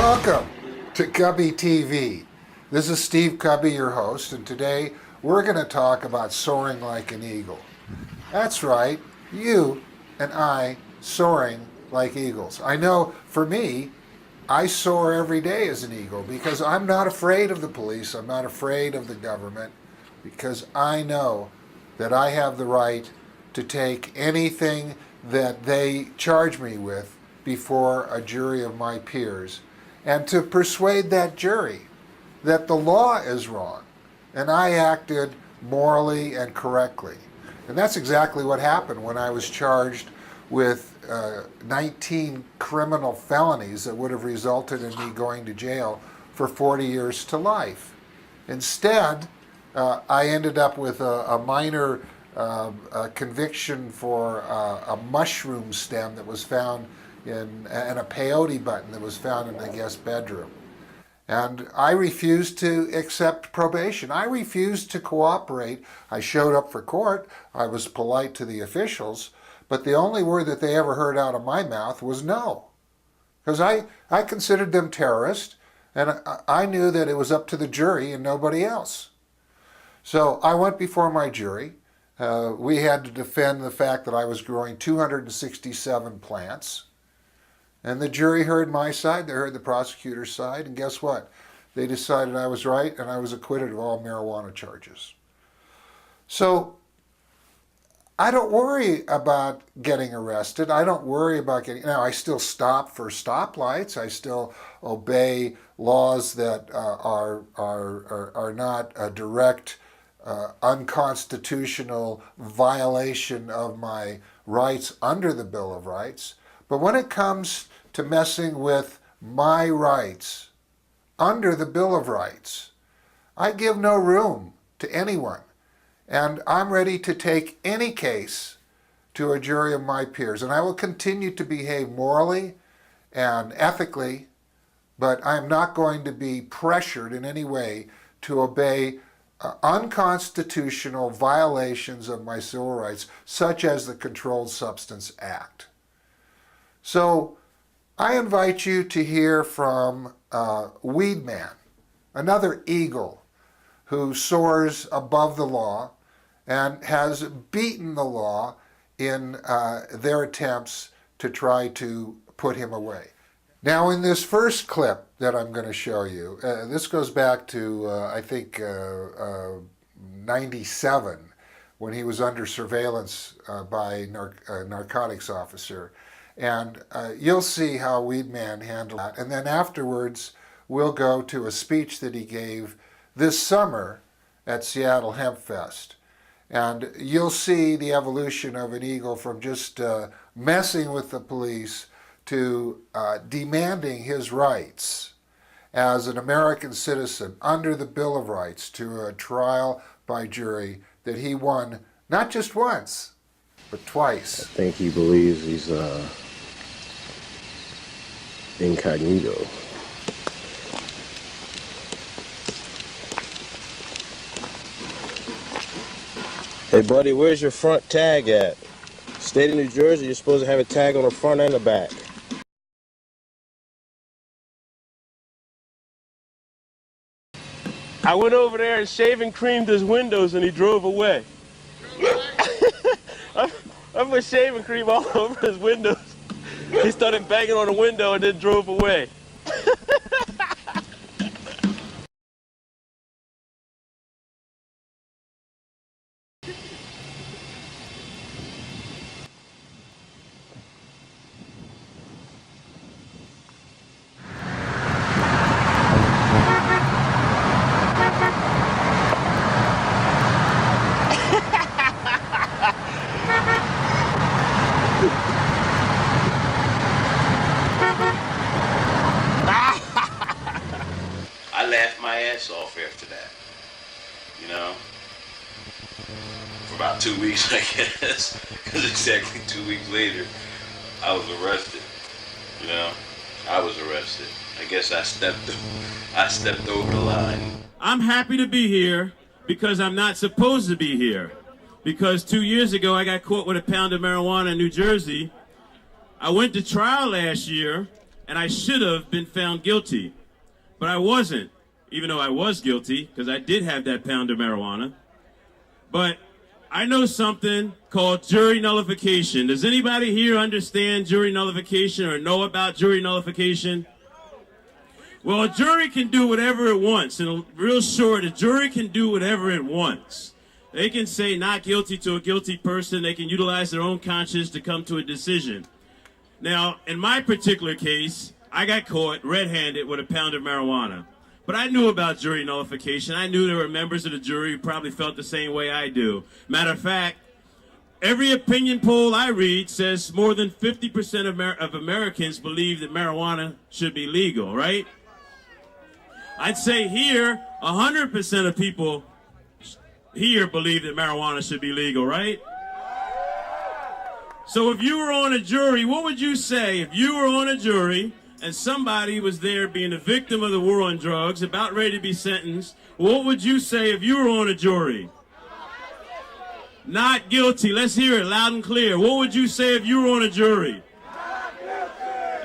Welcome to KUBBY TV. This is Steve KUBBY, your host, and today we're going to talk about soaring like an eagle. That's right, you and I soaring like eagles. I know for me, I soar every day as an eagle because I'm not afraid of the police, I'm not afraid of the government, because I know that I have the right to take anything that they charge me with before a jury of my peers and to persuade that jury that the law is wrong and I acted morally and correctly. And that's exactly what happened when I was charged with 19 criminal felonies that would have resulted in me going to jail for 40 years to life. Instead, I ended up with a minor conviction for a mushroom stem that was found in, and a peyote button that was found in the guest bedroom. And I refused to accept probation. I refused to cooperate. I showed up for court. I was polite to the officials, but the only word that they ever heard out of my mouth was no. Because I considered them terrorists, and I knew that it was up to the jury and nobody else. So I went before my jury. We had to defend the fact that I was growing 267 plants. And the jury heard my side, they heard the prosecutor's side, and guess what? They decided I was right, and I was acquitted of all marijuana charges. So I don't worry about getting arrested. I don't worry about getting, now I still stop for stoplights. I still obey laws that are not a direct unconstitutional violation of my rights under the Bill of Rights. But when it comes to messing with my rights under the Bill of Rights, I give no room to anyone. And I'm ready to take any case to a jury of my peers. And I will continue to behave morally and ethically, but I'm not going to be pressured in any way to obey unconstitutional violations of my civil rights, such as the Controlled Substance Act. So I invite you to hear from Weedman, another eagle who soars above the law and has beaten the law in their attempts to try to put him away. Now, in this first clip that I'm going to show you, this goes back to, I think, 97, when he was under surveillance by a narcotics officer. And you'll see how Weedman handled that. And then afterwards, we'll go to a speech that he gave this summer at Seattle Hemp Fest. And you'll see the evolution of an eagle from just messing with the police to demanding his rights as an American citizen under the Bill of Rights to a trial by jury that he won not just once, but twice. I think he believes he's incognito. Hey buddy, where's your front tag at? State of New Jersey, you're supposed to have a tag on the front and the back. I went over there and shaving creamed his windows and he drove away. I put shaving cream all over his windows. He started banging on the window and then drove away. I laughed my ass off after that, you know, for about 2 weeks, I guess, because exactly 2 weeks later, I was arrested, you know, I was arrested. I guess I stepped over the line. I'm happy to be here because I'm not supposed to be here, because 2 years ago I got caught with a pound of marijuana in New Jersey. I went to trial last year, and I should have been found guilty. But I wasn't, even though I was guilty, because I did have that pound of marijuana. But I know something called jury nullification. Does anybody here understand jury nullification or know about jury nullification? Well, a jury can do whatever it wants. And real short, a jury can do whatever it wants. They can say not guilty to a guilty person. They can utilize their own conscience to come to a decision. Now, in my particular case, I got caught red-handed with a pound of marijuana. But I knew about jury nullification. I knew there were members of the jury who probably felt the same way I do. Matter of fact, every opinion poll I read says more than 50% of Americans believe that marijuana should be legal, right? I'd say here, 100% of people here believe that marijuana should be legal, right? So if you were on a jury, what would you say if you were on a jury and somebody was there being a victim of the war on drugs, about ready to be sentenced? What would you say if you were on a jury? Not guilty. Let's hear it loud and clear. What would you say if you were on a jury? Not guilty.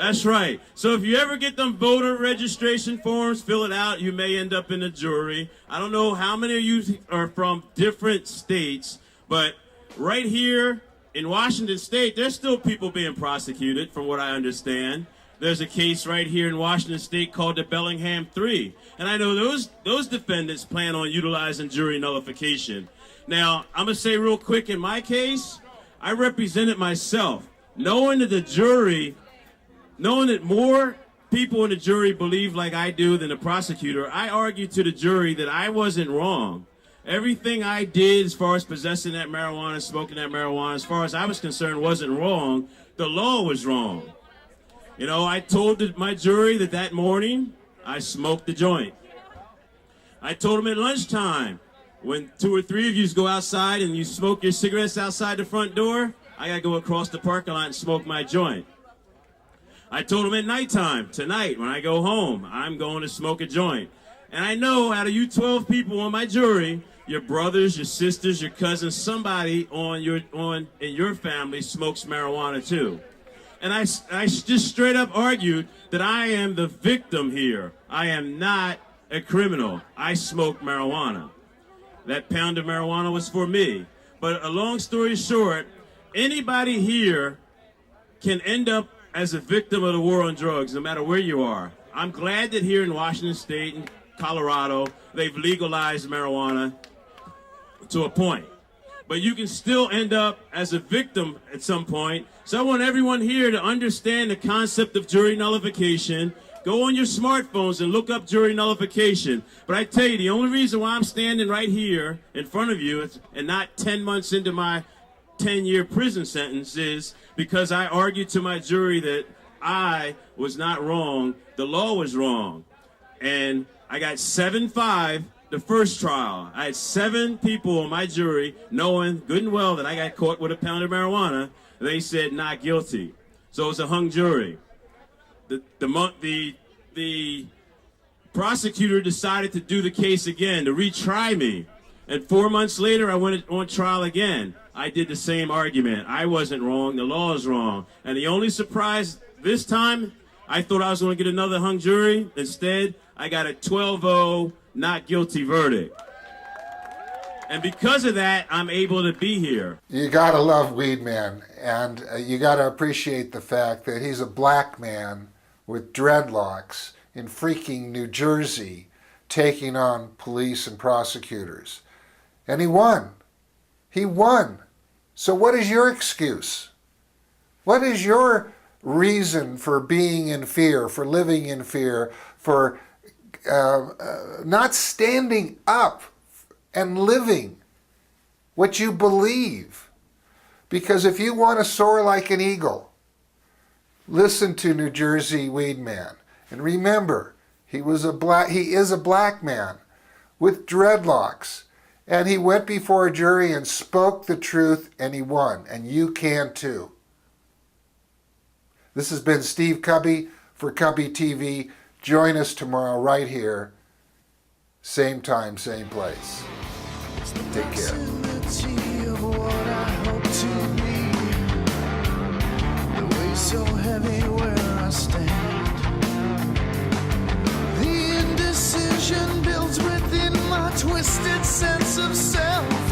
That's right. So if you ever get them voter registration forms, fill it out. You may end up in a jury. I don't know how many of you are from different states, but right here in Washington State, there's still people being prosecuted, from what I understand. There's a case right here in Washington State called the Bellingham 3. And I know those defendants plan on utilizing jury nullification. Now, I'm going to say real quick, in my case, I represented myself. Knowing that more people in the jury believe like I do than the prosecutor, I argued to the jury that I wasn't wrong. Everything I did as far as possessing that marijuana, smoking that marijuana, as far as I was concerned, wasn't wrong. The law was wrong. You know, I told my jury that morning I smoked the joint. I told them at lunchtime, when 2 or 3 of you go outside and you smoke your cigarettes outside the front door, I got to go across the parking lot and smoke my joint. I told them at nighttime, tonight when I go home, I'm going to smoke a joint. And I know out of you 12 people on my jury, your brothers, your sisters, your cousins, somebody in your family smokes marijuana too. And I just straight up argued that I am the victim here. I am not a criminal. I smoke marijuana. That pound of marijuana was for me. But a long story short, anybody here can end up as a victim of the war on drugs, no matter where you are. I'm glad that here in Washington State and Colorado, they've legalized marijuana to a point. But you can still end up as a victim at some point. So I want everyone here to understand the concept of jury nullification. Go on your smartphones and look up jury nullification. But I tell you, the only reason why I'm standing right here in front of you and not 10 months into my 10-year prison sentence is because I argued to my jury that I was not wrong. The law was wrong. And I got 7-5 the first trial. I had 7 people on my jury knowing good and well that I got caught with a pound of marijuana. They said not guilty. So it was a hung jury. The prosecutor decided to do the case again, to retry me. And 4 months later, I went on trial again. I did the same argument. I wasn't wrong. The law is wrong. And the only surprise this time, I thought I was going to get another hung jury. Instead, I got a 12-0 not guilty verdict. And because of that, I'm able to be here. You gotta love Weedman, and you gotta appreciate the fact that he's a black man with dreadlocks in freaking New Jersey taking on police and prosecutors. And he won. He won. So what is your excuse? What is your reason for being in fear, for living in fear, for not standing up and living what you believe? Because if you want to soar like an eagle, listen to New Jersey Weedman. And remember, he is a black man with dreadlocks. And he went before a jury and spoke the truth, and he won. And you can too. This has been Steve Kubby for KUBBY TV. Join us tomorrow right here. Same time, same place. Take care. So heavy where I stand. twisted sense of self